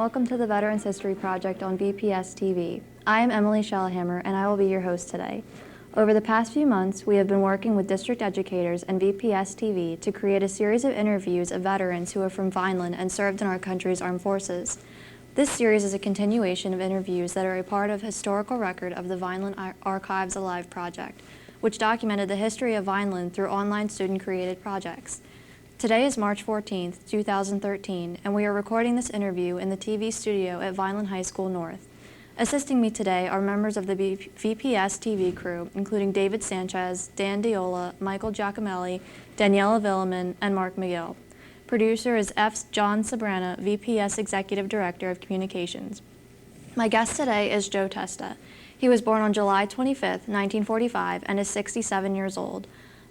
welcome to the Veterans History Project on VPS TV. I am Emily Shellhammer, and I will be your host today. Over the past few months, we have been working with district educators and VPS TV to create a series of interviews of veterans who are from Vineland and served in our country's armed forces. This series is a continuation of interviews that are a part of historical record of the Vineland Archives Alive project, which documented the history of Vineland through online student-created projects. Today is March 14th, 2013, and we are recording this interview in the TV studio at Vineland High School North. Assisting me today are members of the VPS TV crew, including David Sanchez, Dan Diola, Michael Giacomelli, Daniela Villeman, and Mark McGill. Producer is F. John Sabrana, VPS Executive Director of Communications. My guest today is Joe Testa. He was born on July 25th, 1945, and is 67 years old.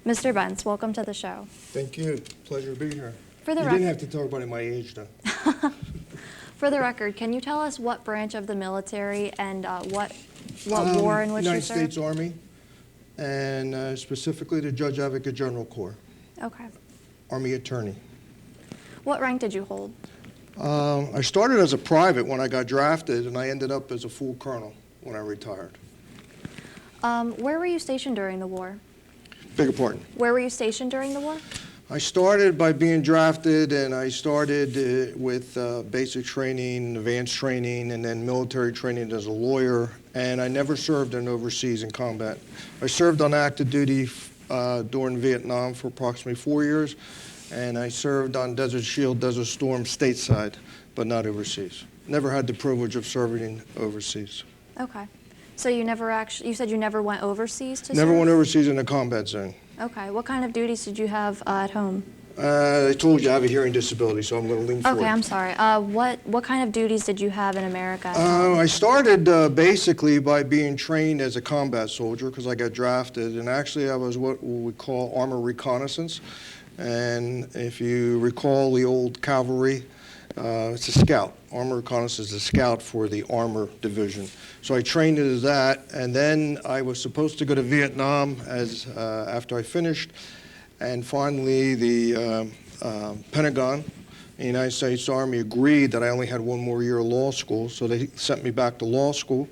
Mr. Bentz, welcome to the show. Thank you. Pleasure to be here. For the you didn't have to talk about my age, though. For the record, can you tell us what branch of the military and what war in which you United served? States Army, and specifically the Judge Advocate General Corps. Okay. Army attorney. What rank did you hold? I started as a private when I got drafted, and I ended up as a full colonel when I retired. Where were you stationed during the war? Beg your pardon? Where were you stationed during the war? I started by being drafted, and I started with basic training, advanced training, and then military training as a lawyer, and I never served in overseas in combat. I served on active duty during Vietnam for approximately 4 years, and I served on Desert Shield, Desert Storm stateside, but not overseas. Never had the privilege of serving overseas. Okay. So you never you said you never went overseas to serve? Never went overseas in a combat zone. Okay. What kind of duties did you have at home? I told you I have a hearing disability, so I'm going to lean forward. Okay, I'm sorry. What kind of duties did you have in America at home? I started basically by being trained as a combat soldier because I got drafted, and actually I was what we call armor reconnaissance. And if you recall the old cavalry, it's a scout. Armor reconnaissance is a scout for the armor division. So I trained as that, and then I was supposed to go to Vietnam after I finished. And finally, the Pentagon, the United States Army, agreed that I only had 1 more year of law school, so they sent me back to law school.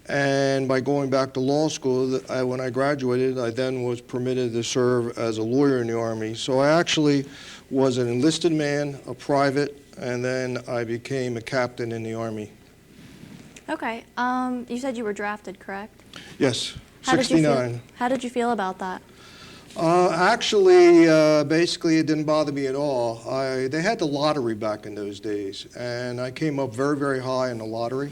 And by going back to law school, when I graduated, I then was permitted to serve as a lawyer in the Army. So I actually was an enlisted man, a private, and then I became a captain in the Army. Okay. You said you were drafted, correct? Yes, How 69. How did you feel about that? Actually, basically, it didn't bother me at all. They had the lottery back in those days, and I came up very, very high in the lottery.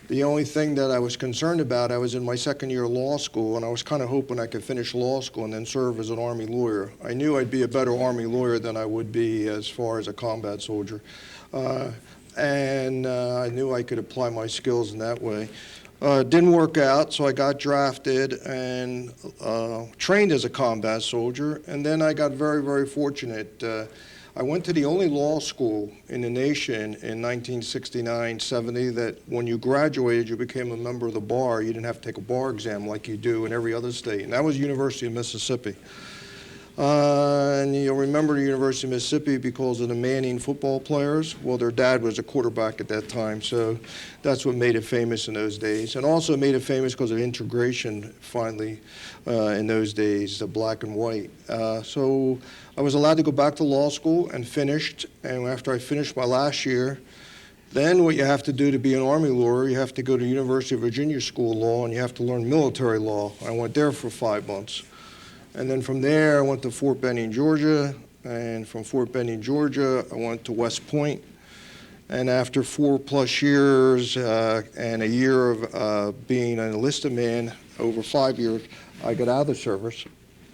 The only thing that I was concerned about, I was in my 2nd year of law school, and I was kind of hoping I could finish law school and then serve as an Army lawyer. I knew I'd be a better Army lawyer than I would be as far as a combat soldier. And I knew I could apply my skills in that way. Didn't work out, so I got drafted and trained as a combat soldier, and then I got very, very fortunate. I went to the only law school in the nation in 1969-70 that when you graduated, you became a member of the bar. You didn't have to take a bar exam like you do in every other state, and that was University of Mississippi. And you'll remember the University of Mississippi because of the Manning football players. Well, their dad was a quarterback at that time, so that's what made it famous in those days. And also made it famous because of integration, finally, in those days, the black and white. So I was allowed to go back to law school and finished. And after I finished my last year, then what you have to do to be an Army lawyer, you have to go to University of Virginia School of Law, and you have to learn military law. I went there for 5 months. And then from there, I went to Fort Benning, Georgia. And from Fort Benning, Georgia, I went to West Point. And after 4+ years and a year of being an enlisted man, over 5 years, I got out of the service.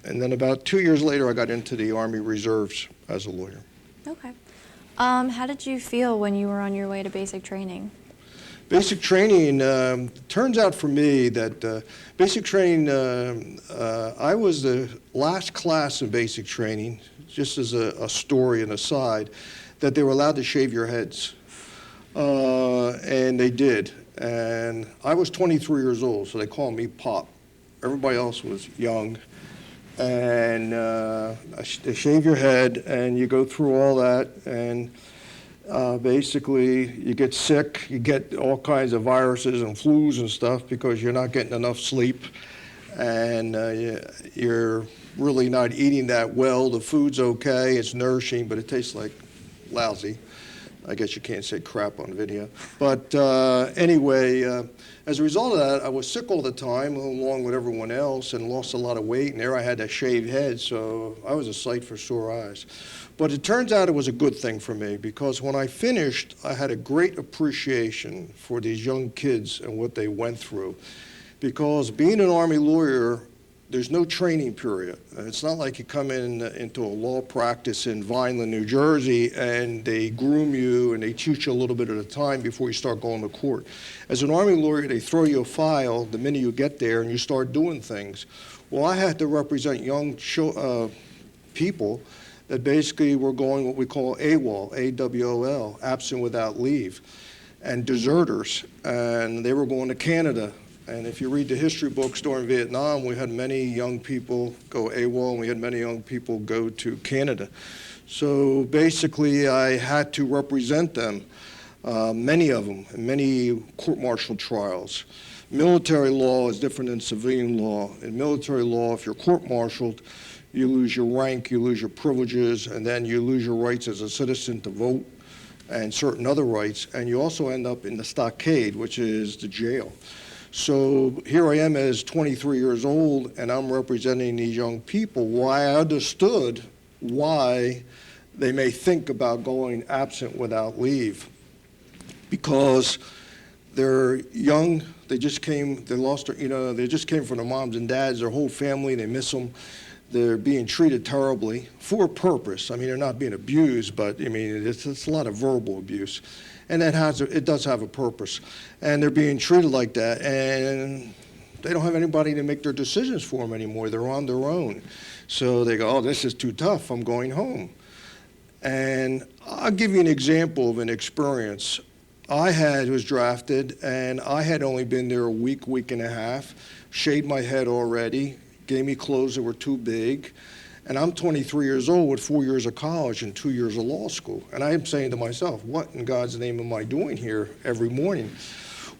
And then about 2 years later, I got into the Army Reserves as a lawyer. Okay. How did you feel when you were on your way to basic training? Basic training, turns out for me that basic training, I was the last class in basic training, just as a story and aside, that they were allowed to shave your heads. And they did. And I was 23 years old, so they called me Pop. Everybody else was young. And they shave your head, and you go through all that. And Basically, you get sick, you get all kinds of viruses and flus and stuff because you're not getting enough sleep, and you're really not eating that well. The food's okay, it's nourishing, but it tastes like lousy. I guess you can't say crap on video. But anyway, as a result of that, I was sick all the time, along with everyone else, and lost a lot of weight. And there I had that shaved head, so I was a sight for sore eyes. But it turns out it was a good thing for me, because when I finished, I had a great appreciation for these young kids and what they went through. Because being an Army lawyer, there's no training period. It's not like you come into a law practice in Vineland, New Jersey, and they groom you and they teach you a little bit at a time before you start going to court. As an Army lawyer, they throw you a file the minute you get there and you start doing things. Well, I had to represent young people that basically were going what we call AWOL, A-W-O-L, absent without leave, and deserters, and they were going to Canada. And if you read the history books during Vietnam, we had many young people go AWOL, and we had many young people go to Canada. So basically, I had to represent them, many of them, in many court-martial trials. Military law is different than civilian law. In military law, if you're court-martialed, you lose your rank, you lose your privileges, and then you lose your rights as a citizen to vote and certain other rights. And you also end up in the stockade, which is the jail. So here I am as 23 years old, and I'm representing these young people. Why I understood why they may think about going absent without leave. Because they're young, they just came, they lost their, they just came from their moms and dads, their whole family, they miss them. They're being treated terribly for a purpose. I mean, they're not being abused, but I mean, it's a lot of verbal abuse. And it does have a purpose. And they're being treated like that, and they don't have anybody to make their decisions for them anymore. They're on their own. So they go, oh, this is too tough, I'm going home. And I'll give you an example of an experience. I was drafted, and I had only been there a week and a half, shaved my head already, gave me clothes that were too big. And I'm 23 years old with 4 years of college and 2 years of law school. And I'm saying to myself, what in God's name am I doing here every morning?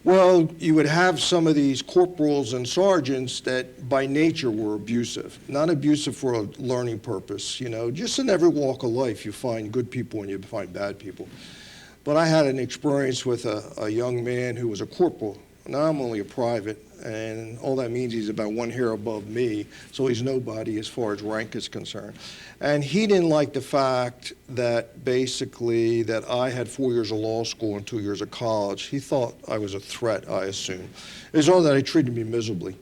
Well, you would have some of these corporals and sergeants that by nature were abusive. Not abusive for a learning purpose, just in every walk of life you find good people and you find bad people. But I had an experience with a young man who was a corporal. Now I'm only a private, and all that means he's about one hair above me, so he's nobody as far as rank is concerned. And he didn't like the fact that basically that I had 4 years of law school and 2 years of college. He thought I was a threat, I assume. It's all that he treated me miserably.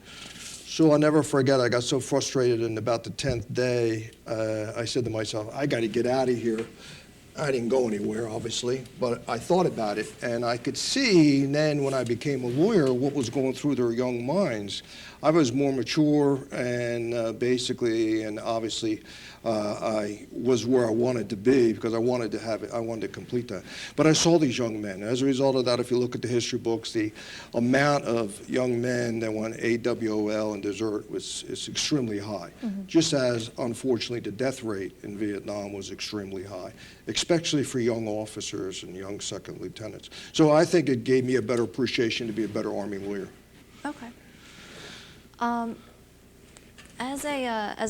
So I'll never forget, I got so frustrated, and about the 10th day, I said to myself, I got to get out of here. I didn't go anywhere, obviously, but I thought about it, and I could see then when I became a lawyer what was going through their young minds. I was more mature and basically, and obviously, I was where I wanted to be because I wanted to complete that. But I saw these young men. As a result of that, if you look at the history books, the amount of young men that went AWOL and desert is extremely high. Mm-hmm. Just as, unfortunately, the death rate in Vietnam was extremely high, especially for young officers and young second lieutenants. So I think it gave me a better appreciation to be a better Army lawyer. Okay. As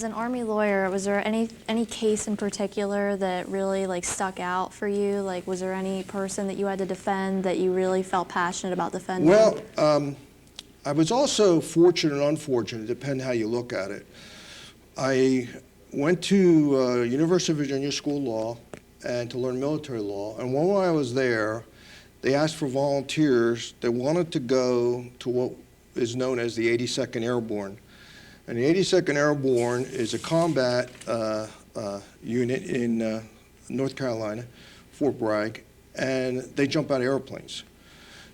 an Army lawyer, was there any case in particular that really stuck out for you? Was there any person that you had to defend that you really felt passionate about defending? Well, I was also fortunate and unfortunate, depending how you look at it. I went to University of Virginia School of Law and to learn military law, and while I was there, they asked for volunteers that wanted to go to what is known as the 82nd Airborne. And the 82nd Airborne is a combat unit in North Carolina, Fort Bragg, and they jump out of airplanes.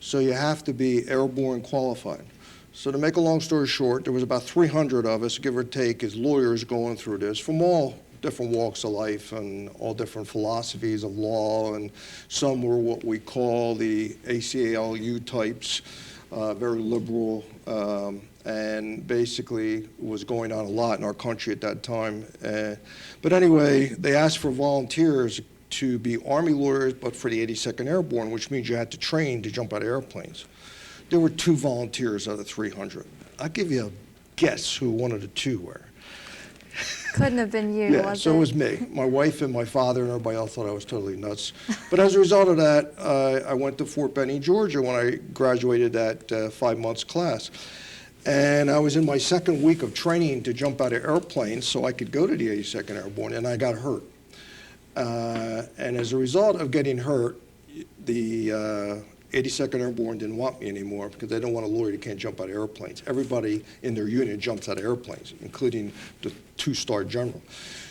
So you have to be airborne qualified. So to make a long story short, there was about 300 of us, give or take, as lawyers going through this from all different walks of life and all different philosophies of law, and some were what we call the ACLU types, very liberal, and basically was going on a lot in our country at that time. But anyway, they asked for volunteers to be Army lawyers, but for the 82nd Airborne, which means you had to train to jump out of airplanes. There were 2 volunteers out of 300. I'll give you a guess who one of the 2 were. Couldn't have been you, Yeah, was so it? it was me. My wife and my father and everybody else thought I was totally nuts. But as a result of that, I went to Fort Benning, Georgia when I graduated that 5 months class. And I was in my 2nd week of training to jump out of airplanes so I could go to the 82nd Airborne, and I got hurt. And as a result of getting hurt, the 82nd Airborne didn't want me anymore because they don't want a lawyer that can't jump out of airplanes. Everybody in their unit jumps out of airplanes, including the 2-star general.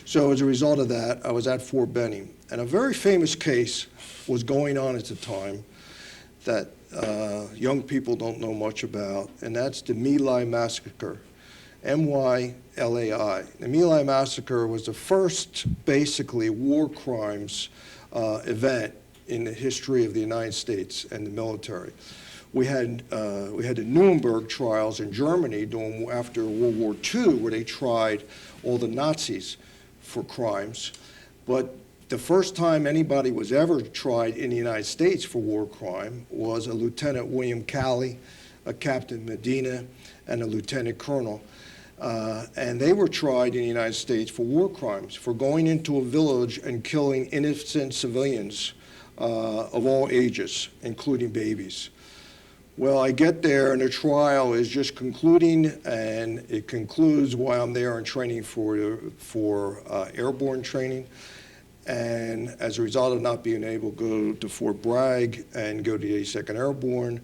So as a result of that, I was at Fort Benning. And a very famous case was going on at the time that young people don't know much about, and that's the My Lai massacre, M-Y-L-A-I. The My Lai massacre was the first, basically, war crimes event in the history of the United States and the military. We had the Nuremberg trials in Germany after World War II, where they tried all the Nazis for crimes. But the first time anybody was ever tried in the United States for war crime was a Lieutenant William Calley, a Captain Medina, and a Lieutenant Colonel. And they were tried in the United States for war crimes, for going into a village and killing innocent civilians of all ages, including babies. Well, I get there and the trial is just concluding, and it concludes while I'm there in training for airborne training. And as a result of not being able to go to Fort Bragg and go to the 82nd Airborne,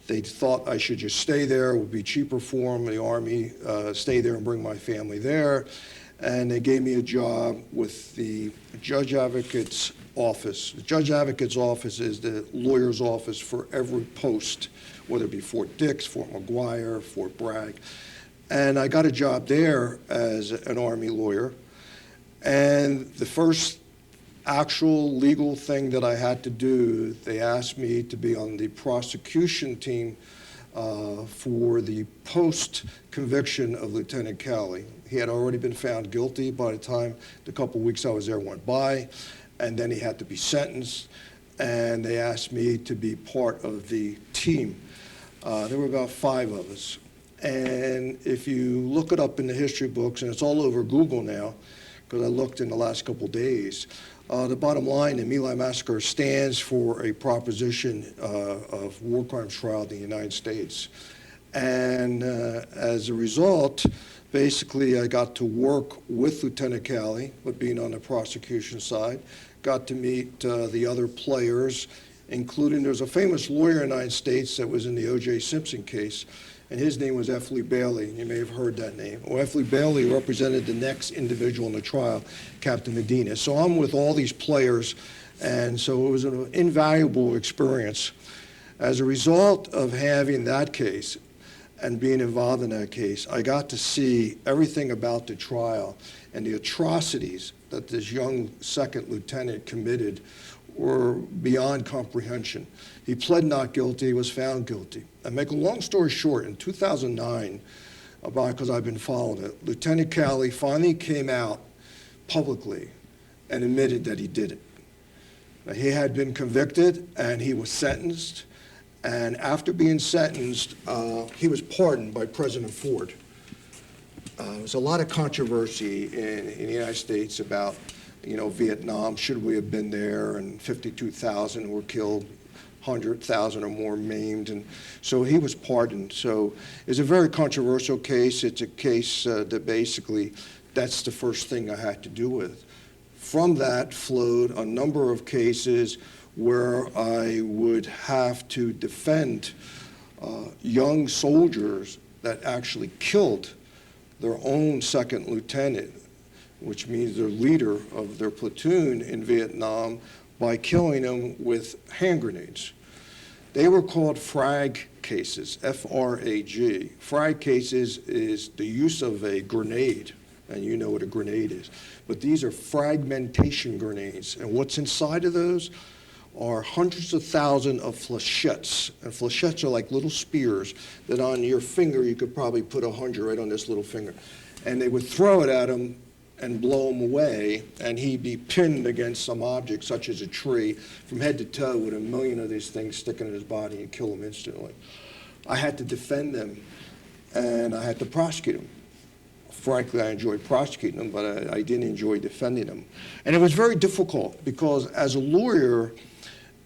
they thought I should just stay there. It would be cheaper for them, the Army, stay there and bring my family there. And they gave me a job with the Judge Advocate's office. The Judge Advocate's office is the lawyer's office for every post, whether it be Fort Dix, Fort McGuire, Fort Bragg. And I got a job there as an Army lawyer. And the first actual legal thing that I had to do, they asked me to be on the prosecution team for the post-conviction of Lieutenant Calley. He had already been found guilty by the time the couple weeks I was there went by, and then he had to be sentenced, and they asked me to be part of the team. There were about 5 of us. And if you look it up in the history books, and it's all over Google now, because I looked in the last couple days, the bottom line, the My Lai massacre stands for a proposition of war crimes trial in the United States. And as a result, basically I got to work with Lieutenant Calley, but being on the prosecution side, got to meet the other players, including there's a famous lawyer in the United States that was in the O.J. Simpson case, and his name was F. Lee Bailey. You may have heard that name. Well, F. Lee Bailey represented the next individual in the trial, Captain Medina. So I'm with all these players, and so it was an invaluable experience. As a result of having that case and being involved in that case, I got to see everything about the trial, and the atrocities that this young second lieutenant committed were beyond comprehension. He pled not guilty, he was found guilty. And make a long story short, in 2009, because I've been following it, Lieutenant Calley finally came out publicly and admitted that he did it. Now, he had been convicted and he was sentenced, and after being sentenced, he was pardoned by President Ford. There was a lot of controversy in the United States about, Vietnam, should we have been there, and 52,000 were killed, 100,000 or more maimed, and so he was pardoned. So it's a very controversial case. It's a case that basically, that's the first thing I had to do with. From that flowed a number of cases where I would have to defend young soldiers that actually killed their own second lieutenant, which means their leader of their platoon in Vietnam, by killing them with hand grenades. They were called frag cases, F-R-A-G. Frag cases is the use of a grenade, and you know what a grenade is. But these are fragmentation grenades, and what's inside of those are hundreds of thousands of flechettes. And flechettes are like little spears that on your finger you could probably put 100 right on this little finger. And they would throw it at them, and blow him away, and he'd be pinned against some object, such as a tree, from head to toe with a million of these things sticking in his body and kill him instantly. I had to defend them, and I had to prosecute them. Frankly, I enjoyed prosecuting them, but I didn't enjoy defending them. And it was very difficult because as a lawyer,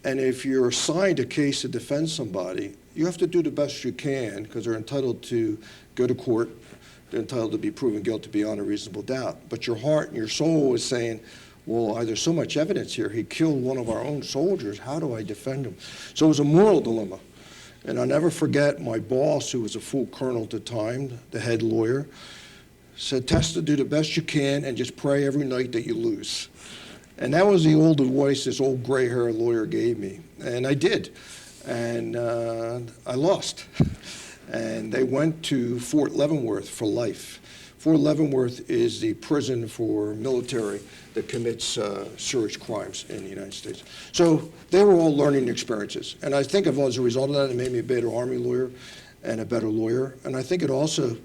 and if you're assigned a case to defend somebody, you have to do the best you can because they're entitled to go to court. They're entitled to be proven guilty beyond a reasonable doubt. But your heart and your soul is saying, well, there's so much evidence here. He killed one of our own soldiers. How do I defend him? So it was a moral dilemma. And I'll never forget my boss, who was a full colonel at the time, the head lawyer, said, Testa, do the best you can and just pray every night that you lose. And that was the old advice this old gray-haired lawyer gave me. And I did. And I lost. And they went to Fort Leavenworth for life. Fort Leavenworth is the prison for military that commits serious crimes in the United States. So they were all learning experiences. And I think as a result of that, it made me a better Army lawyer and a better lawyer. And I think it also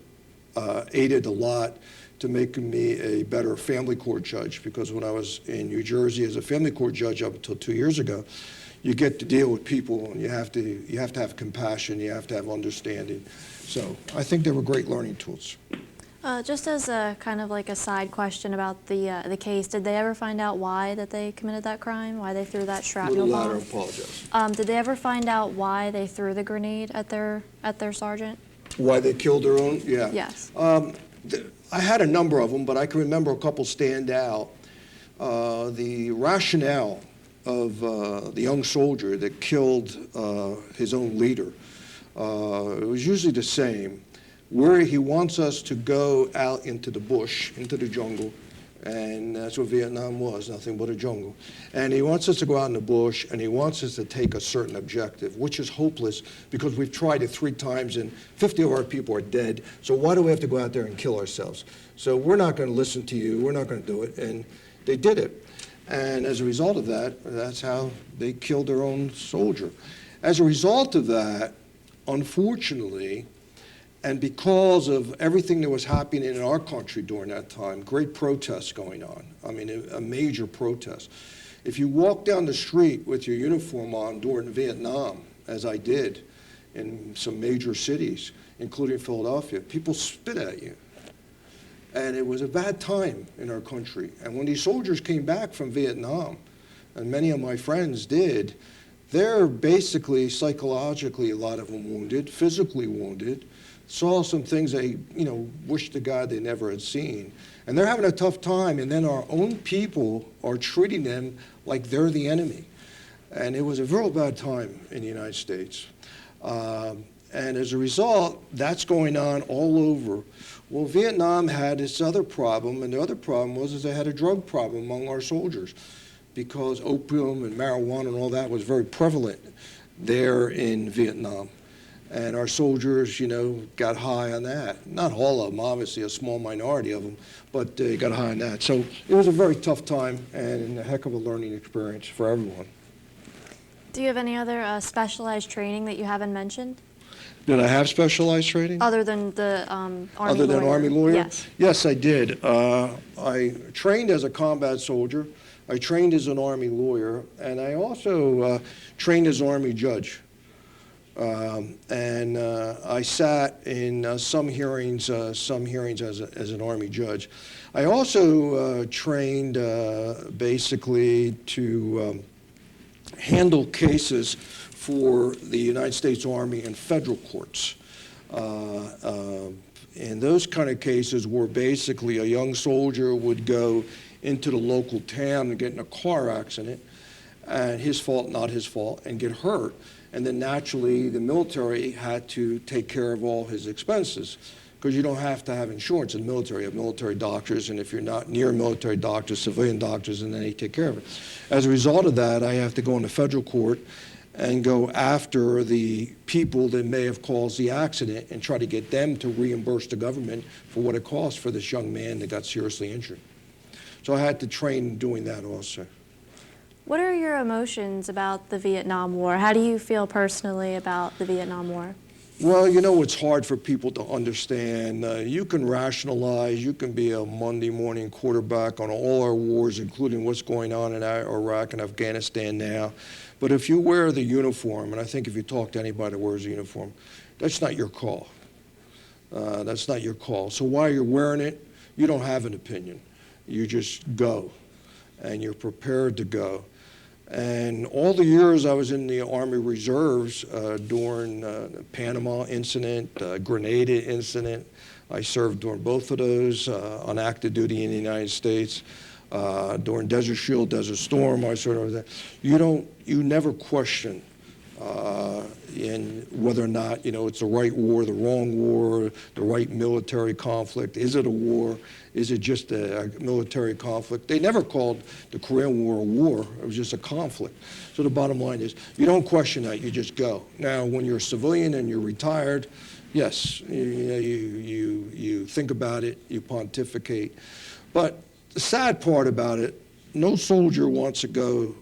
aided a lot to making me a better family court judge, because when I was in New Jersey as a family court judge up until 2 years ago, you get to deal with people, and you have to have compassion, you have to have understanding. So I think they were great learning tools. Just as a kind of like a side question about the case, did they ever find out why that they committed that crime? Why they threw that shrapnel Little bomb? louder, apologize. Did they ever find out why they threw the grenade at their sergeant? Why they killed their own? Yeah. Yes. I had a number of them, but I can remember a couple stand out. The rationale of the young soldier that killed his own leader, it was usually the same, where he wants us to go out into the bush, into the jungle, and that's what Vietnam was, nothing but a jungle. And he wants us to go out in the bush, and he wants us to take a certain objective, which is hopeless because we've tried it 3 times and 50 of our people are dead, so why do we have to go out there and kill ourselves? So we're not going to listen to you, we're not going to do it, and they did it. And as a result of that, that's how they killed their own soldier. As a result of that, unfortunately, and because of everything that was happening in our country during that time, great protests going on, I mean, a major protest. If you walk down the street with your uniform on during Vietnam, as I did in some major cities, including Philadelphia, people spit at you. And it was a bad time in our country. And when these soldiers came back from Vietnam, and many of my friends did, they're basically psychologically, a lot of them wounded, physically wounded, saw some things they, wished to God they never had seen. And they're having a tough time, and then our own people are treating them like they're the enemy. And it was a real bad time in the United States. And as a result, that's going on all over. Well, Vietnam had its other problem, and the other problem was they had a drug problem among our soldiers, because opium and marijuana and all that was very prevalent there in Vietnam. And our soldiers, got high on that. Not all of them, obviously, a small minority of them, but they got high on that. So it was a very tough time and a heck of a learning experience for everyone. Do you have any other specialized training that you haven't mentioned? Did I have specialized training? Other than the Army lawyer? Other than Army lawyer? Yes. Yes, I did. I trained as a combat soldier. I trained as an Army lawyer, and I also trained as an Army judge. And I sat in some hearings as an Army judge. I also trained basically to handle cases for the United States Army in federal courts. And those kind of cases where basically a young soldier would go into the local town and get in a car accident, and his fault, not his fault, and get hurt. And then naturally, the military had to take care of all his expenses, because you don't have to have insurance in the military. You have military doctors, and if you're not near military doctors, civilian doctors, and then they take care of it. As a result of that, I have to go into federal court and go after the people that may have caused the accident and try to get them to reimburse the government for what it cost for this young man that got seriously injured. So I had to train doing that also. What are your emotions about the Vietnam War? How do you feel personally about the Vietnam War? Well, it's hard for people to understand. You can rationalize, you can be a Monday morning quarterback on all our wars, including what's going on in Iraq and Afghanistan now. But if you wear the uniform, and I think if you talk to anybody that wears a uniform, that's not your call. That's not your call. So while you're wearing it, you don't have an opinion. You just go, and you're prepared to go. And all the years I was in the Army Reserves during the Panama incident, Grenada incident, I served during both of those on active duty in the United States. During Desert Shield, Desert Storm, I served over there. You never question in whether or not, it's the right war, the wrong war, the right military conflict. Is it a war? Is it just a military conflict? They never called the Korean War a war. It was just a conflict. So the bottom line is, you don't question that, you just go. Now, when you're a civilian and you're retired, yes, you think about it, you pontificate. But the sad part about it, no soldier wants to go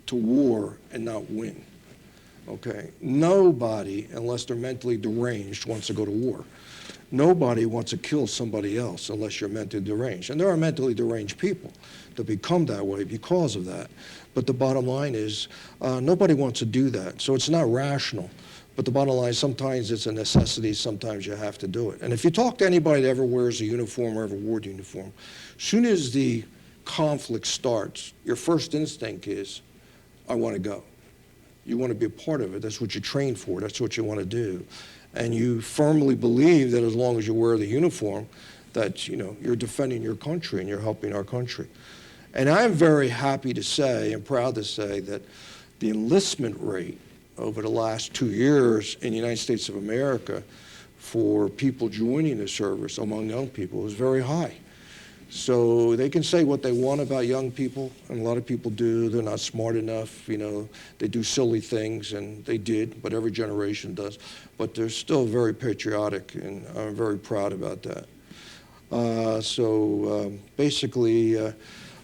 to war and not win. Okay, nobody, unless they're mentally deranged, wants to go to war. Nobody wants to kill somebody else unless you're mentally deranged. And there are mentally deranged people that become that way because of that. But the bottom line is, nobody wants to do that. So it's not rational. But the bottom line is sometimes it's a necessity, sometimes you have to do it. And if you talk to anybody that ever wears a uniform or ever wore a uniform, as soon as the conflict starts, your first instinct is, I want to go. You want to be a part of it. That's what you train for. That's what you want to do. And you firmly believe that as long as you wear the uniform, that you're defending your country and you're helping our country. And I'm very happy to say and proud to say that the enlistment rate over the last 2 years in the United States of America for people joining the service among young people is very high. So they can say what they want about young people, and a lot of people do. They're not smart enough, they do silly things, and they did, but every generation does. But they're still very patriotic, and I'm very proud about that. Basically,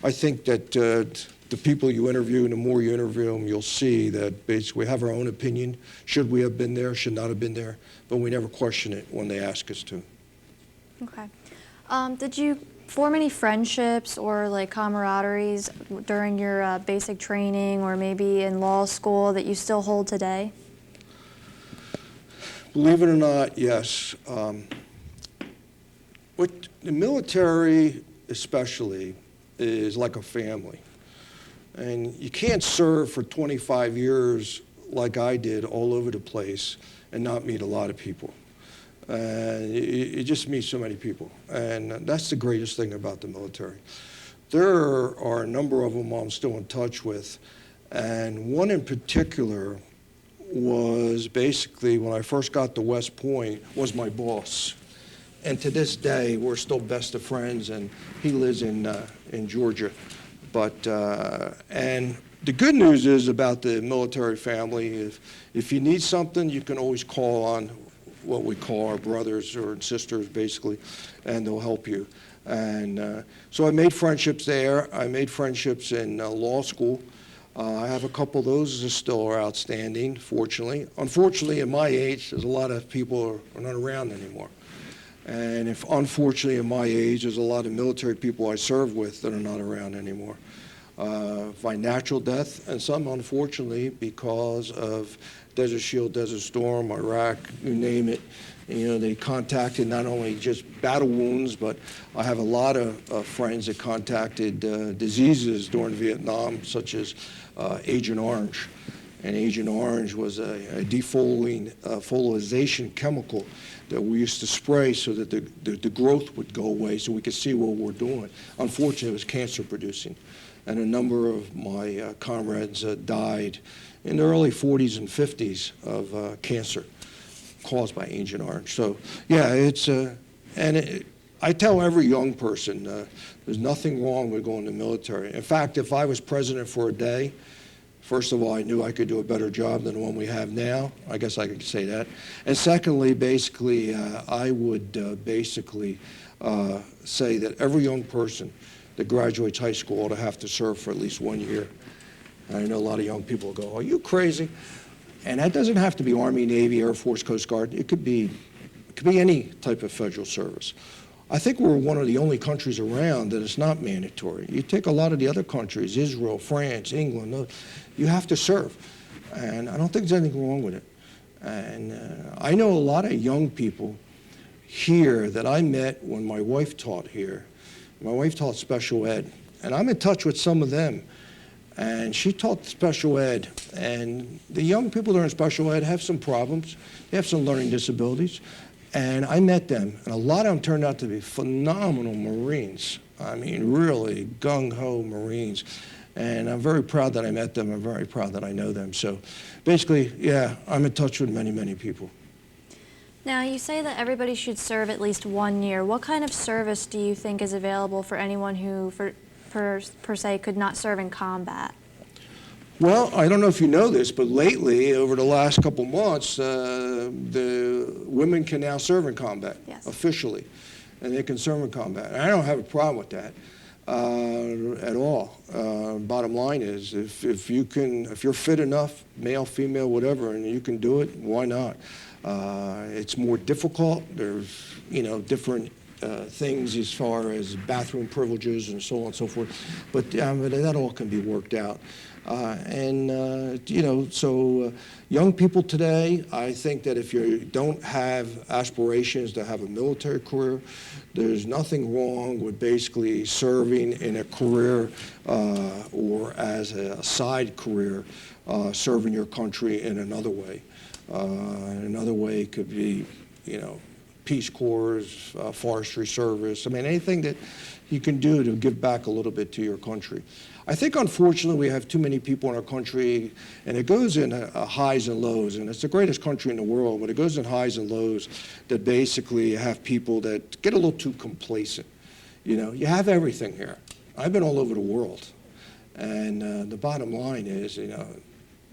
I think that the people you interview, and the more you interview them, you'll see that basically we have our own opinion. Should we have been there, should not have been there, but we never question it when they ask us to. Okay. Did you form any friendships or like camaraderies during your basic training or maybe in law school that you still hold today? Believe it or not, yes. What the military especially is like a family. And you can't serve for 25 years like I did all over the place and not meet a lot of people. And you just meet so many people. And that's the greatest thing about the military. There are a number of them I'm still in touch with. And one in particular was basically, when I first got to West Point, was my boss. And to this day, we're still best of friends, and he lives in Georgia. And the good news is about the military family, if you need something, you can always call on what we call our brothers or sisters, basically, and they'll help you. And so I made friendships there. I made friendships in law school. I have a couple of those that still are outstanding, fortunately. Unfortunately, at my age, there's a lot of people are not around anymore. And unfortunately, at my age, there's a lot of military people I served with that are not around anymore. By natural death, and some, unfortunately, because of Desert Shield, Desert Storm, Iraq, you name it. They contacted not only just battle wounds, but I have a lot of friends that contacted diseases during Vietnam, such as Agent Orange. And Agent Orange was a defoliation chemical that we used to spray so that the growth would go away so we could see what we're doing. Unfortunately, it was cancer producing. And a number of my comrades died in the early 40s and 50s of cancer caused by Agent Orange. So, yeah, I tell every young person, there's nothing wrong with going to the military. In fact, if I was president for a day, first of all, I knew I could do a better job than the one we have now. I guess I could say that. And secondly, basically, I would say that every young person that graduates high school ought to have to serve for at least 1 year. And I know a lot of young people go, are you crazy? And that doesn't have to be Army, Navy, Air Force, Coast Guard. It could be any type of federal service. I think we're one of the only countries around that is not mandatory. You take a lot of the other countries, Israel, France, England, you have to serve. And I don't think there's anything wrong with it. And I know a lot of young people here that I met when my wife taught here. My wife taught special ed, and I'm in touch with some of them. And she taught special ed, and the young people that are in special ed have some problems. They have some learning disabilities. And I met them, and a lot of them turned out to be phenomenal Marines. I mean, really gung-ho Marines. And I'm very proud that I met them. I'm very proud that I know them. So basically, yeah, I'm in touch with many, many people. Now, you say that everybody should serve at least 1 year. What kind of service do you think is available for anyone who, per se, could not serve in combat? Well, I don't know if you know this, but lately, over the last couple months, the women can now serve in combat, yes, officially, and they can serve in combat. And I don't have a problem with that at all. Bottom line is, if you're fit enough, male, female, whatever, and you can do it, why not? It's more difficult. There's, different things as far as bathroom privileges and so on and so forth, but that all can be worked out. Young people today, I think that if you don't have aspirations to have a military career, there's nothing wrong with basically serving in a career or as a side career, serving your country in another way. Another way could be, Peace Corps, forestry service. I mean, anything that you can do to give back a little bit to your country. I think, unfortunately, we have too many people in our country, and it goes in highs and lows, and it's the greatest country in the world, but it goes in highs and lows that basically have people that get a little too complacent. You have everything here. I've been all over the world, and the bottom line is,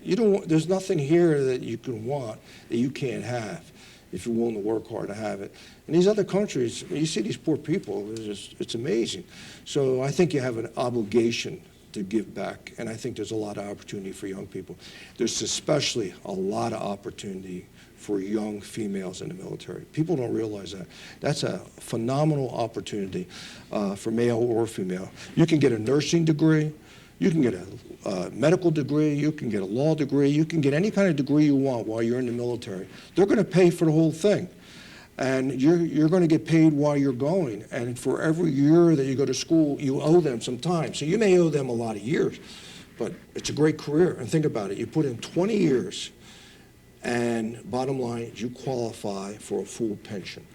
there's nothing here that you can want that you can't have if you're willing to work hard to have it. In these other countries, you see these poor people, it's amazing. So I think you have an obligation to give back, and I think there's a lot of opportunity for young people. There's especially a lot of opportunity for young females in the military. People don't realize that. That's a phenomenal opportunity for male or female. You can get a nursing degree, you can get a medical degree, you can get a law degree, you can get any kind of degree you want while you're in the military. They're going to pay for the whole thing. And you're going to get paid while you're going. And for every year that you go to school, you owe them some time. So you may owe them a lot of years, but it's a great career. And think about it. You put in 20 years, and bottom line is you qualify for a full pension.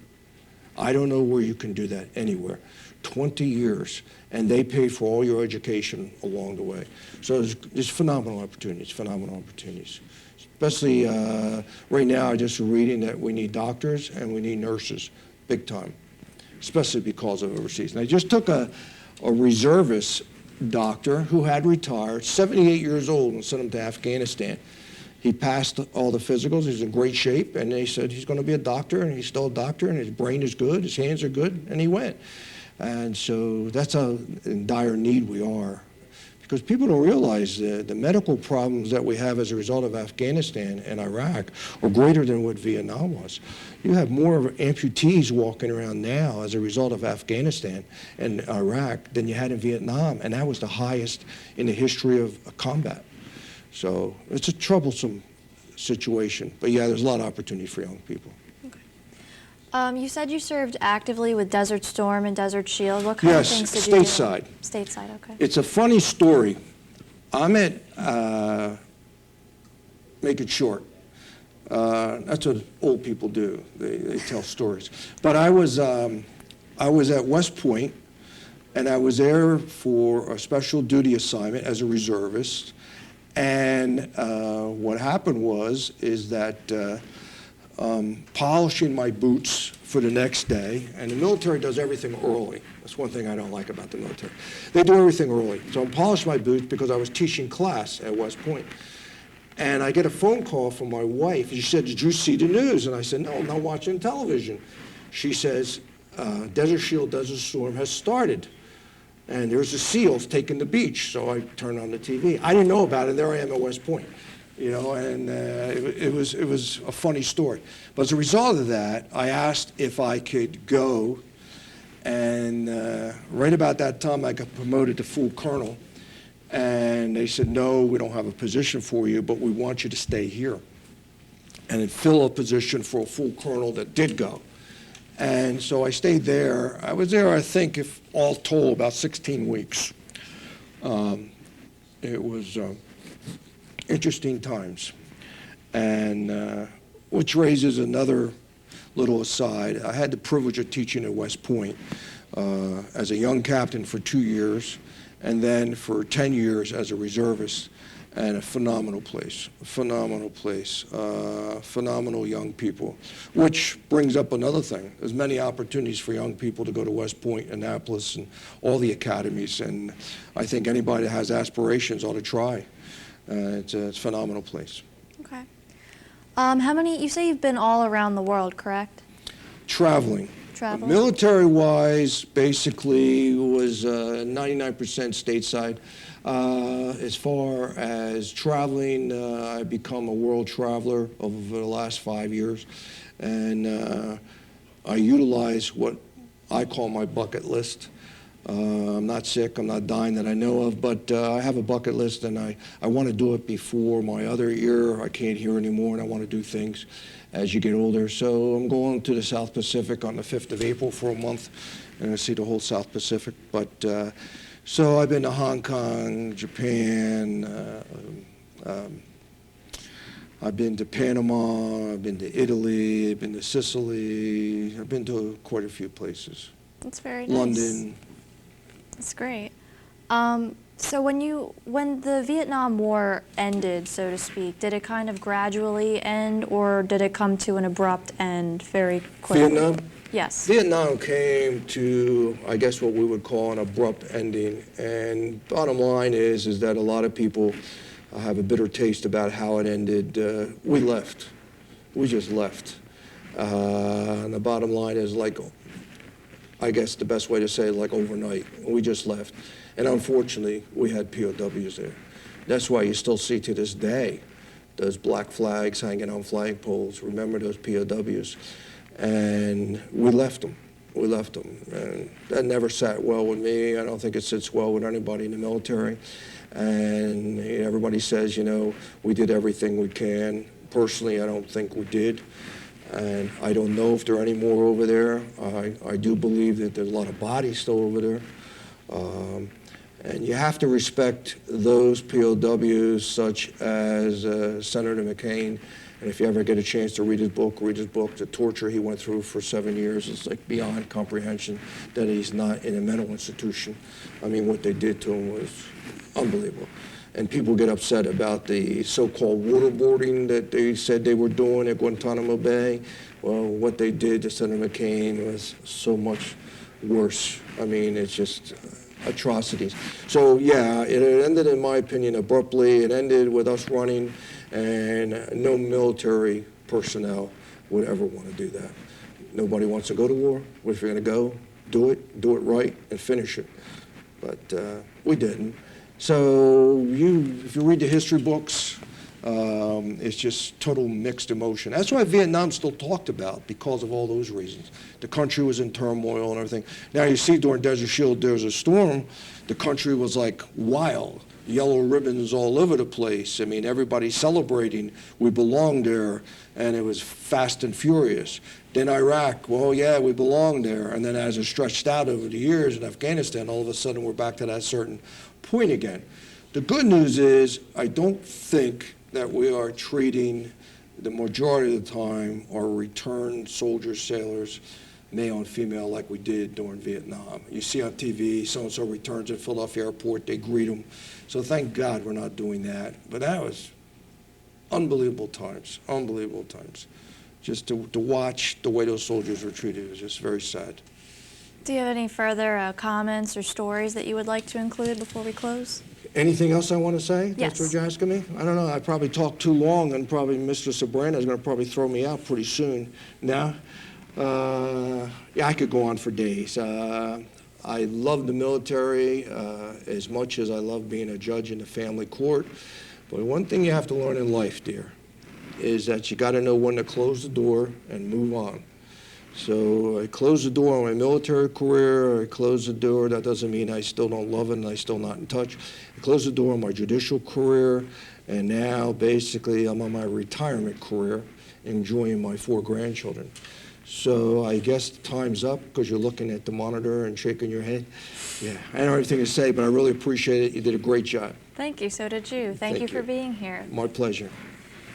I don't know where you can do that anywhere. 20 years, and they pay for all your education along the way. So there's phenomenal opportunities, Especially right now, I just reading that we need doctors and we need nurses, big time, especially because of overseas. And I just took a reservist doctor who had retired, 78 years old, and sent him to Afghanistan. He passed all the physicals, he's in great shape, and they said he's going to be a doctor, and he's still a doctor, and his brain is good, his hands are good, and he went. And so that's how in dire need we are. Because people don't realize the medical problems that we have as a result of Afghanistan and Iraq are greater than what Vietnam was. You have more amputees walking around now as a result of Afghanistan and Iraq than you had in Vietnam, and that was the highest in the history of combat. So it's a troublesome situation, but yeah, there's a lot of opportunity for young people. You said you served actively with Desert Storm and Desert Shield. What kind of things did you do? Yes, stateside. Stateside, okay. It's a funny story. I'm at, make it short. That's what old people do. They tell stories. But I was at West Point, and I was there for a special duty assignment as a reservist. And what happened is that polishing my boots for the next day, and the military does everything early. That's one thing I don't like about the military. They do everything early. So I polished my boots because I was teaching class at West Point. And I get a phone call from my wife. She said, "Did you see the news?" And I said, "No, I'm not watching television." She says, Desert Shield, Desert Storm has started. And there's the SEALs taking the beach. So I turned on the TV. I didn't know about it, and there I am at West Point. you know, and it was a funny story. But as a result of that, I asked if I could go, and right about that time, I got promoted to full colonel, and they said, no, we don't have a position for you, but we want you to stay here and fill a position for a full colonel that did go. And so I stayed there. I was there, I think, if all told, about 16 weeks. It was interesting times. And which raises another little aside. I had the privilege of teaching at West Point as a young captain for 2 years, and then for 10 years as a reservist. And a phenomenal place, phenomenal young people, which brings up another thing. There's many opportunities for young people to go to West Point, Annapolis, and all the academies, and I think anybody that has aspirations ought to try. It's a phenomenal place. Okay. You say you've been all around the world, correct? Traveling. Military-wise, basically, was 99% stateside. As far as traveling, I've become a world traveler over the last 5 years, and I utilize what I call my bucket list. I'm not sick, I'm not dying that I know of, but I have a bucket list, and I want to do it before my other ear. I can't hear anymore, and I want to do things as you get older. So I'm going to the South Pacific on the 5th of April for a month, and I see the whole South Pacific. But so I've been to Hong Kong, Japan, I've been to Panama, I've been to Italy, I've been to Sicily, I've been to quite a few places. That's very nice. London. That's great. So when the Vietnam War ended, so to speak, did it kind of gradually end, or did it come to an abrupt end very quickly? Vietnam? Yes. Vietnam came to, I guess, what we would call an abrupt ending. And bottom line is that a lot of people have a bitter taste about how it ended. We left. We just left. And the bottom line is, like, I guess the best way to say it, like overnight. We just left. And unfortunately, we had POWs there. That's why you still see to this day those black flags hanging on flagpoles. Remember those POWs. And we left them. We left them. And that never sat well with me. I don't think it sits well with anybody in the military. And everybody says, you know, we did everything we can. Personally, I don't think we did. And I don't know if there are any more over there. I do believe that there's a lot of bodies still over there. And you have to respect those POWs, such as Senator McCain. And if you ever get a chance to read his book. The torture he went through for 7 years is like beyond comprehension, that he's not in a mental institution. I mean, what they did to him was unbelievable. And people get upset about the so-called waterboarding that they said they were doing at Guantanamo Bay. Well, what they did to Senator McCain was so much worse. I mean, it's just atrocities. So, yeah, it ended, in my opinion, abruptly. It ended with us running, and no military personnel would ever want to do that. Nobody wants to go to war. But if you're going to go, do it right, and finish it. But we didn't. So if you read the history books, it's just total mixed emotion. That's why Vietnam's still talked about, because of all those reasons. The country was in turmoil and everything. Now you see during Desert Shield, there was a storm. The country was like wild. Yellow ribbons all over the place. I mean, everybody celebrating. We belong there, and it was fast and furious. Then Iraq, well, yeah, we belong there. And then as it stretched out over the years in Afghanistan, all of a sudden we're back to that certain point again. The good news is, I don't think that we are treating the majority of the time our returned soldiers, sailors, male and female, like we did during Vietnam. You see on TV, so-and-so returns at Philadelphia Airport, they greet them. So thank God we're not doing that. But that was unbelievable times, unbelievable times. Just to watch the way those soldiers were treated was just very sad. Do you have any further comments or stories that you would like to include before we close? Anything else I want to say? Yes. That's what you're asking me? I don't know. I probably talked too long, and probably Mr. Sabrina is going to probably throw me out pretty soon. Now, yeah, I could go on for days. I love the military as much as I love being a judge in the family court. But one thing you have to learn in life, dear, is that you got to know when to close the door and move on. So I closed the door on my military career. I closed the door. That doesn't mean I still don't love it and I still not in touch. I closed the door on my judicial career, and now basically I'm on my retirement career, enjoying my 4 grandchildren. So I guess time's up because you're looking at the monitor and shaking your head. Yeah, I don't have anything to say, but I really appreciate it. You did a great job. Thank you, so did you. Thank you for being here. My pleasure.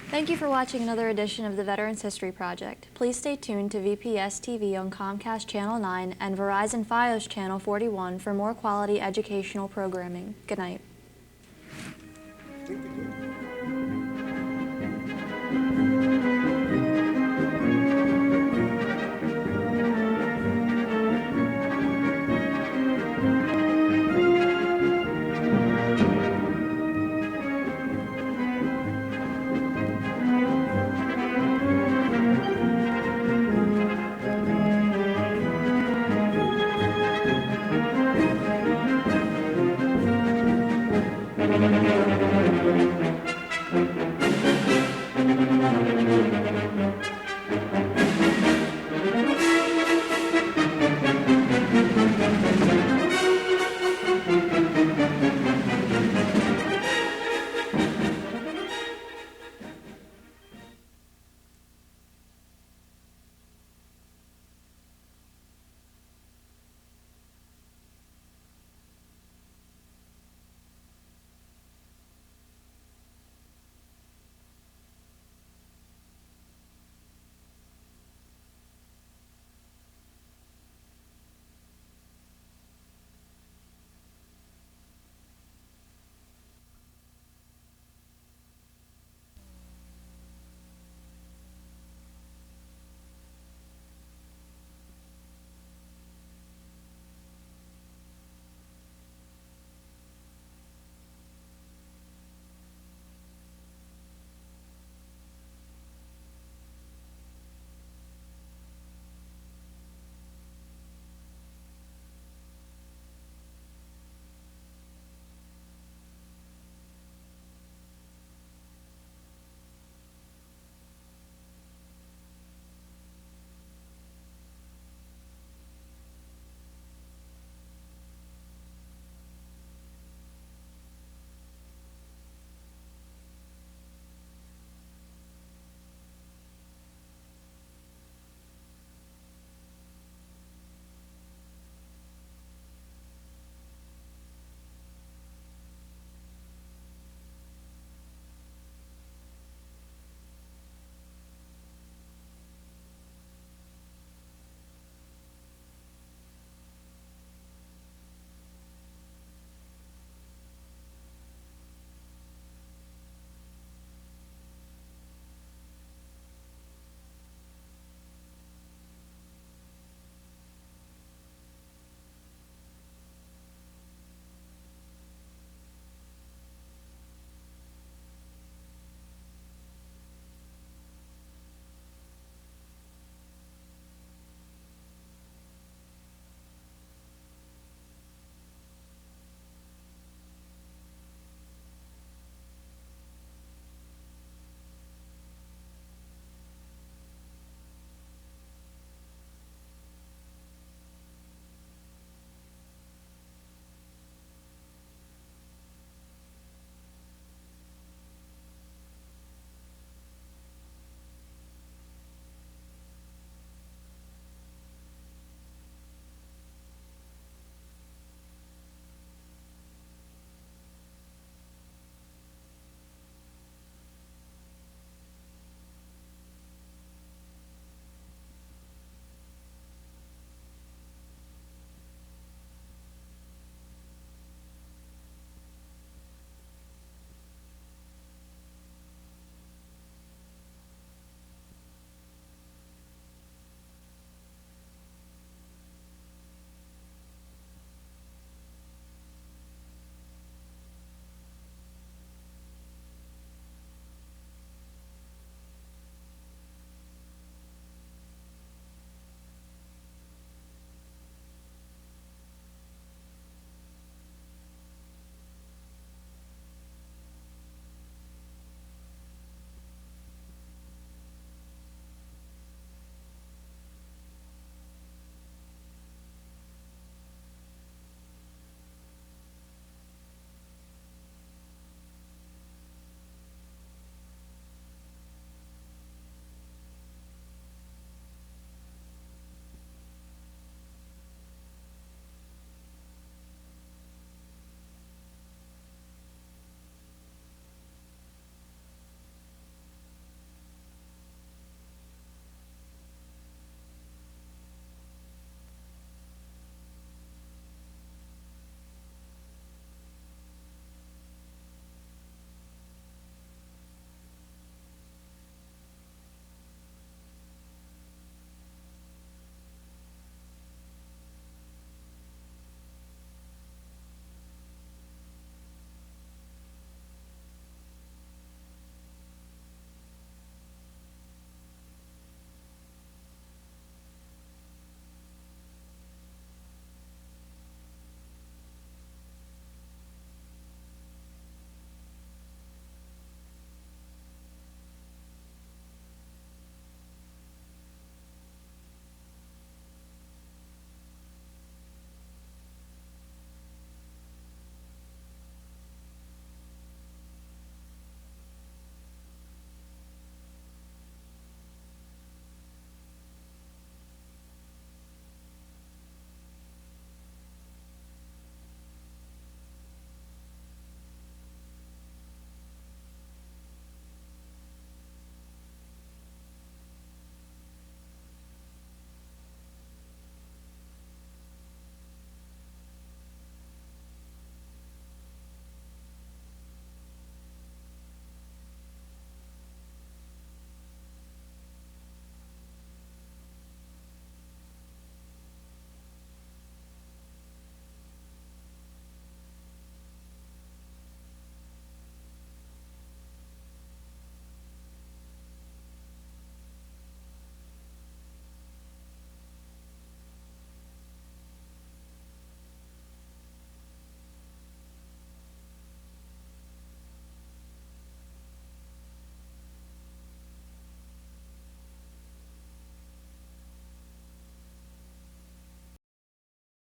Thank you for watching another edition of the Veterans History Project. Please stay tuned to VPS TV on Comcast Channel 9 and Verizon Fios Channel 41 for more quality educational programming. Good night.